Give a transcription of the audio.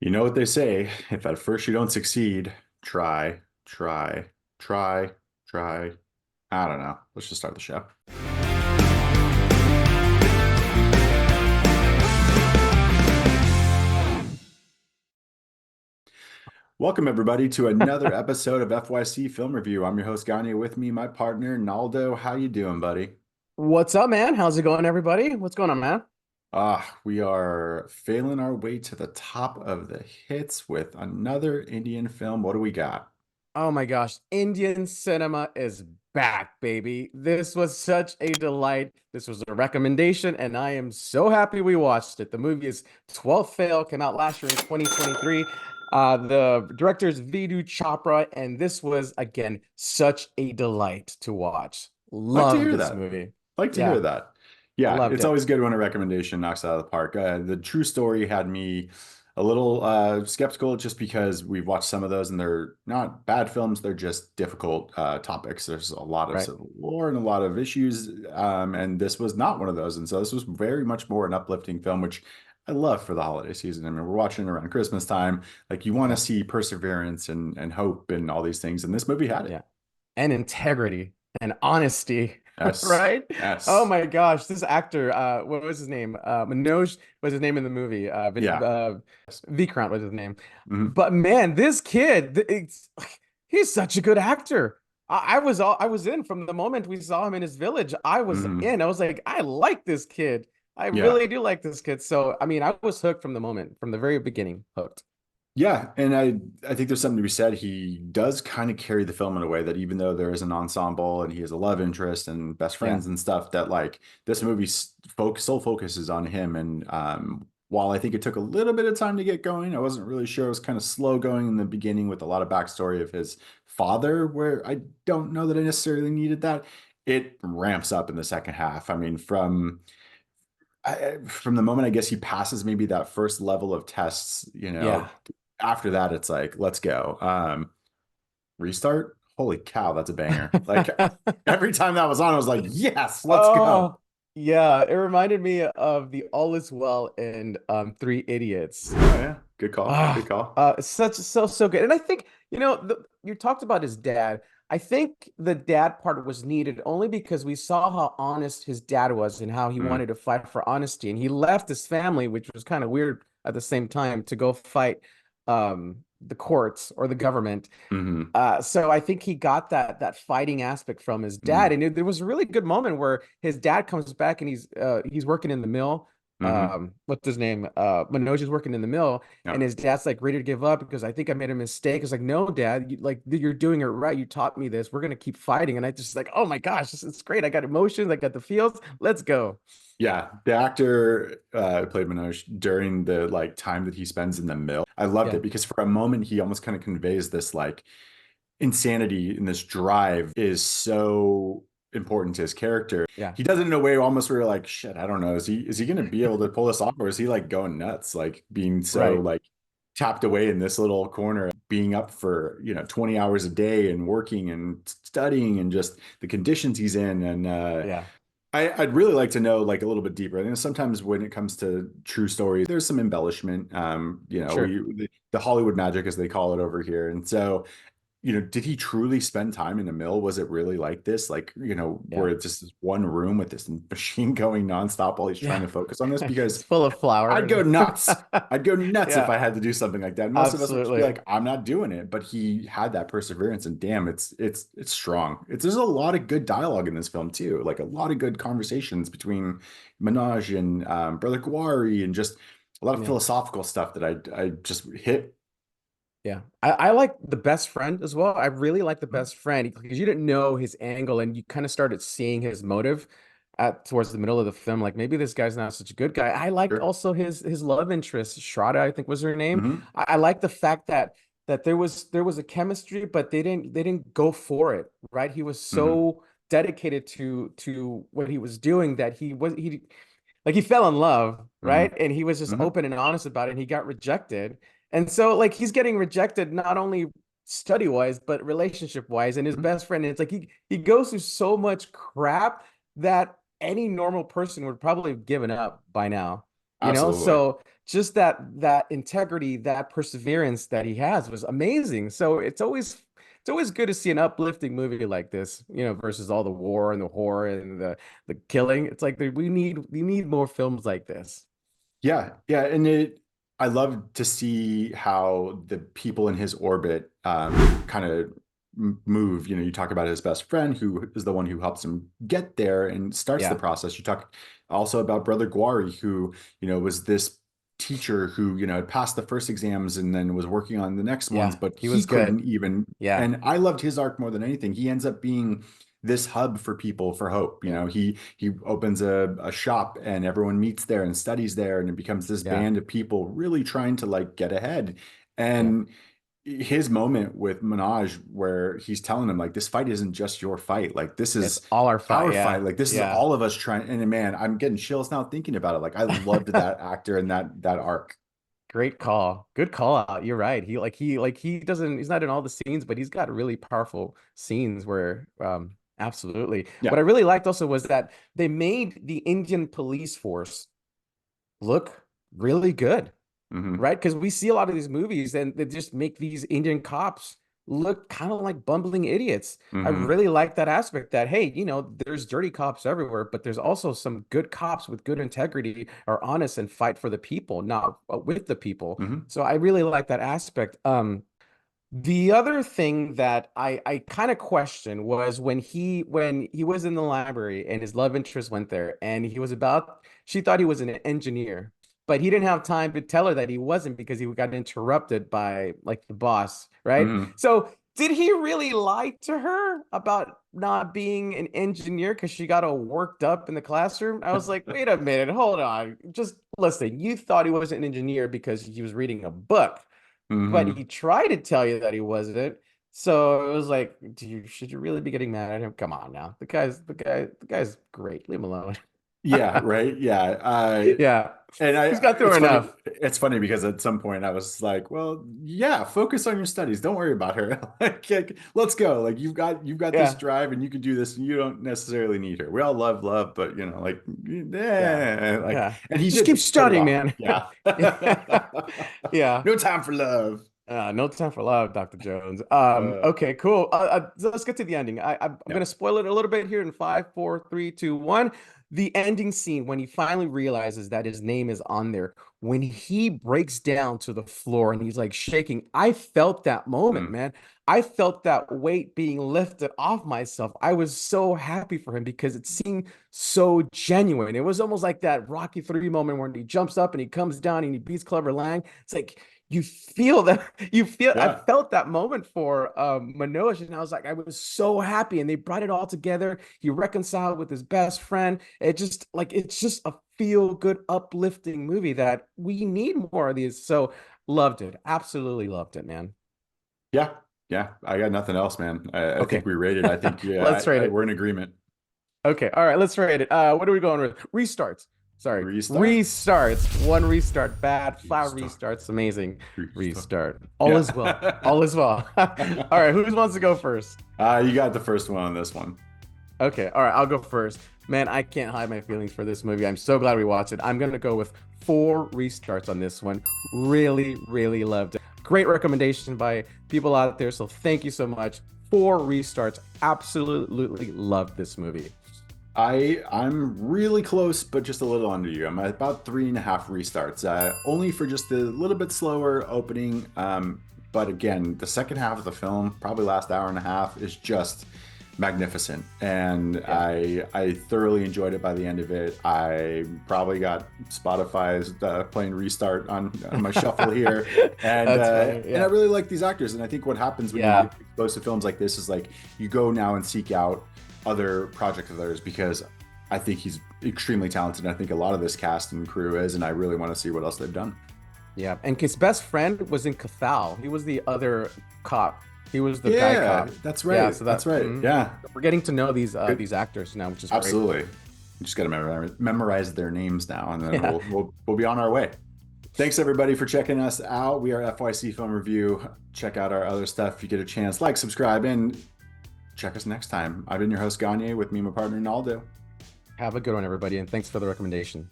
You know what they say, if at first you don't succeed, try, try, try, try. I don't know. Let's just start the show. Welcome everybody to another episode of FYC Film Review. I'm your host Gagne, with me, my partner Naldo. How you doing, buddy? What's up, man? How's it going, everybody? What's going on, man? We are failing our way to the top of the hits with another Indian film. What do we got? Oh my gosh, Indian cinema is back, baby. This was such a delight. This was a recommendation, and I am so happy we watched it. The movie is 12th Fail, came out last year in 2023. The director is Vidhu Chopra, and this was, again, such a delight to watch. Like to Love hear this that. movie. Like to hear Yeah, that. Yeah, loved it's it. always good when a recommendation knocks it out of the park. The True Story had me a little skeptical just because we've watched some of those and they're not bad films, they're just difficult topics. There's a lot of Right. civil war and a lot of issues, and this was not one of those. And so this was very much more an uplifting film, which I love for the holiday season. I mean, we're watching around Christmas time. Like you want to Yeah, see perseverance and hope and all these things, and this movie had it. yeah. And integrity and honesty, Yes, right? Oh yes, my gosh, this actor, what was his name? Manoj was his name in the movie. yeah. Vikrant was his name. Mhm. But man, this kid, he's such a good actor. I was in from the moment we saw him in his village. I was Mhm. in. I was like, I like this kid. I Yeah. really do like this kid. So, I mean, I was hooked from the moment, from the very beginning, hooked. Yeah, and I think there's something to be said. He does kind of carry the film in a way that even though there is an ensemble and he has a love interest and best Yeah. friends and stuff, that like this movie's focus sole focus is on him. And while I think it took a little bit of time to get going, I wasn't really sure. It was kind of slow going in the beginning with a lot of backstory of his father, where I don't know that I necessarily needed that. It ramps up in the second half. I mean, from the moment I guess he passes maybe that first level of tests, Yeah. after that it's like, let's go. Restart. Holy cow, that's a banger. Like every time that was on, I was like, yes, let's go. Oh, yeah. It reminded me of the All Is Well and Three Idiots. Oh yeah, good call. Good Ah, call. such so good. And I think, you talked about his dad. I think the dad part was needed only because we saw how honest his dad was and how he Mm, wanted to fight for honesty. And he left his family, which was kind of weird at the same time, to go fight the courts or the government. hmm So I think he got that fighting aspect from his dad, hmm and there was a really good moment where his dad comes back and he's working in the mill. hmm What's his name? Manoj is working in the mill, Yeah. and his dad's like ready to give up because I think I made a mistake. It's like, no, dad, you're doing it right. You taught me this. We're gonna keep fighting, and I just like, oh my gosh, this is great. I got emotions. I got the feels. Let's go. Yeah, the actor who played Manoj during the like time that he spends in the mill. I loved Yeah, it because for a moment he almost kind of conveys this like insanity and this drive is so important to his character. yeah, He does it in a way almost where you're like, shit, I don't know. Is he gonna be able to pull this off, or is he like going nuts, like being so right. like tapped away in this little corner, being up for 20 hours a day and working and studying and just the conditions he's in. And Yeah, I'd really like to know like a little bit deeper. I think sometimes when it comes to true stories, there's some embellishment. sure. The Hollywood magic, as they call it over here. And so did he truly spend time in a mill? Was it really like this? Like, where Yeah, it's just this one room with this machine going nonstop while he's trying yeah. to focus on this? It's Because full of flour I'd go and nuts. I'd go nuts if yeah, I had to do something like that. Most of us would just be absolutely. like, I'm not doing it. But he had that perseverance, and damn, it's strong. There's a lot of good dialogue in this film too, like a lot of good conversations between Minaj and Brother Gwari, and just a lot of Yeah. philosophical stuff that I just hit. Yeah, I like the best friend as well. I really like the best friend because you didn't know his angle and you kind of started seeing his motive at towards the middle of the film. Like maybe this guy's not such a good guy. I liked Sure. also his love interest, Shraddha, I think was her name. hmm I like the fact that there was a chemistry, but they didn't go for it, right? He was hmm so dedicated to what he was doing that he like he fell in love, hmm right? And he was just hmm open and honest about it, and he got rejected. And so like he's getting rejected not only study wise, but relationship wise. And his best friend, it's like he goes through so much crap that any normal person would probably have given up by now. Absolutely. So just that integrity, that perseverance that he has was amazing. So it's always good to see an uplifting movie like this, versus all the war and the horror and the killing. It's like we need more films like this. Yeah, yeah, and I love to see how the people in his orbit kind of move. You talk about his best friend, who is the one who helps him get there and starts the Yeah, process. You talk also about Brother Guari, who was this teacher who had passed the first exams and then was working on the next ones, yeah, but he he was good. couldn't even. Yeah, And I loved his arc more than anything. He ends up being this hub for people for hope. yeah, He opens a shop and everyone meets there and studies there, and it becomes this yeah, band of people really trying to like get ahead. yeah. And his moment with Minaj, where he's telling him like, this fight isn't just your fight, like this It's is all our fight. our Yeah, fight, like this is yeah. all of us trying. And man, I'm getting chills now thinking about it. Like I loved that actor and that arc. Great call. Good call out. You're right. He doesn't he's not in all the scenes, but he's got really powerful scenes where absolutely. What Yeah. I really liked also was that they made the Indian police force look really good, Hmm. right? Because we see a lot of these movies and they just make these Indian cops look kind of like bumbling idiots. I Hmm. really like that aspect that, hey, there's dirty cops everywhere, but there's also some good cops with good integrity, are honest and fight for the people, not with the people. Hmm. So I really like that aspect. The other thing that I kind of questioned was when he was in the library and his love interest went there and she thought he was an engineer, but he didn't have time to tell her that he wasn't because he got interrupted by like the boss, right? Hmm. So did he really lie to her about not being an engineer because she got all worked up in the classroom? I was like, wait a minute, hold on. Just listen, you thought he was an engineer because he was reading a book, but he Hmm. tried to tell you that he wasn't. So it was like, should you really be getting mad at him? Come on now. The guy's great. Leave him alone. Yeah, right. Yeah. Yeah. And He's got through it's funny. enough. It's funny because at some point I was like, well, yeah, focus on your studies. Don't worry about her. Like, let's go. Like you've got this Yeah. drive and you can do this and you don't necessarily need her. We all love, but like, Yeah. like, Yeah. and he Just did keep put it studying, off. man. Yeah. Yeah. No time for love. No time for love, Dr. Jones. Uh, Okay, cool. So let's get to the ending. I'm yeah. gonna spoil it a little bit here in five, four, three, two, one. The ending scene when he finally realizes that his name is on there, when he breaks down to the floor and he's like shaking. I felt that moment, Mm, man. I felt that weight being lifted off myself. I was so happy for him because it seemed so genuine. It was almost like that Rocky 3 moment when he jumps up and he comes down and he beats Clever Lang. It's like you feel that I yeah. felt that moment for Manoj, and I was like, I was so happy, and they brought it all together. He reconciled with his best friend. It's just a feel good, uplifting movie that we need more of these. So loved it, absolutely loved it, man. Yeah. Yeah. I got nothing else, man. I think Okay, we rated. I think, yeah, let's rate we're it. in agreement. Okay, all right, let's rate it. What are we going with? Restarts. Sorry, Restart. restarts. One restart, bad. Five Restart. restarts, amazing. Restart. Restart. All is well. Yeah. All is well. All right, who wants to go first? You got the first one on this one. Okay, all right, I'll go first. Man, I can't hide my feelings for this movie. I'm so glad we watched it. I'm gonna go with four restarts on this one. Really, really loved it. Great recommendation by people out there. So thank you so much. Four restarts. Absolutely loved this movie. I'm really close, but just a little under you. I'm at about 3.5 restarts, only for just a little bit slower opening. But again, the second half of the film, probably last hour and a half, is just magnificent, and Yeah, I thoroughly enjoyed it by the end of it. I probably got Spotify's playing restart on my shuffle here, that's funny. and I Yeah, really like these actors. And I think what happens when you yeah, get exposed to films like this is like you go now and seek out other projects of theirs because I think he's extremely talented. And I think a lot of this cast and crew is, and I really want to see what else they've done. yeah. And his best friend was in Cathal. He was the other cop. He was the guy Yeah, cop. that's Yeah, right. so That's right. Yeah, we're getting to know good. these actors now, which is great. Absolutely. You just got to memorize their names now, and then Yeah. we'll be on our way. Thanks everybody for checking us out. We are FYC Film Review. Check out our other stuff if you get a chance. Like, subscribe, and check us next time. I've been your host Gagne with me, my partner Naldo. Have a good one, everybody, and thanks for the recommendation.